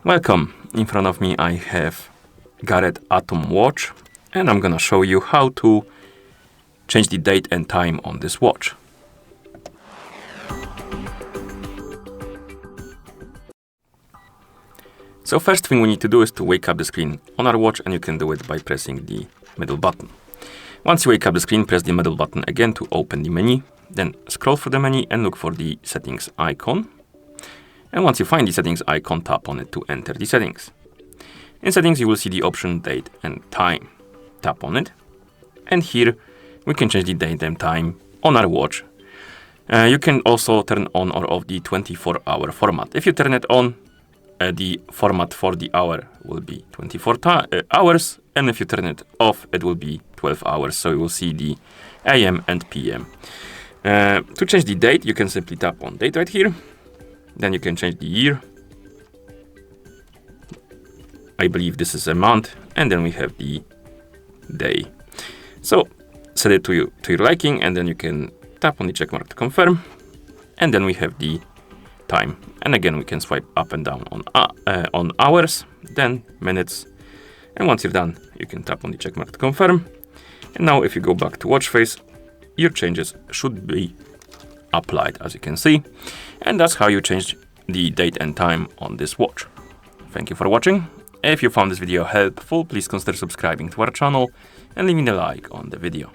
Welcome. In front of me I have GARETT Atom watch, and I'm gonna show you how to change the date and time on this watch. So first thing we need to do is to wake up the screen on our watch, and you can do it by pressing the middle button. Once you wake up the screen, press the middle button again to open the menu, then scroll through the menu and look for the settings icon. And once you find the settings icon, tap on it to enter the settings. In settings, you will see the option date and time. Tap on it, and here we can change the date and time on our watch. You can also turn on or off the 24-hour format. If you turn it on, the format for the hour will be 24 hours, and if you turn it off, it will be 12 hours. So you will see the AM and PM. To change the date, you can simply tap on date right here. Then you can change the year. I believe this is a month, and then we have the day. So set it to your liking, and then you can tap on the check mark to confirm, and then we have the time. And again, we can swipe up and down on hours, then minutes, and once you're done, you can tap on the check mark to confirm. And now if you go back to watch face, your changes should be applied, as you can see, and that's how you change the date and time on this watch. Thank you for watching. If you found this video helpful, please consider subscribing to our channel and leaving a like on the video.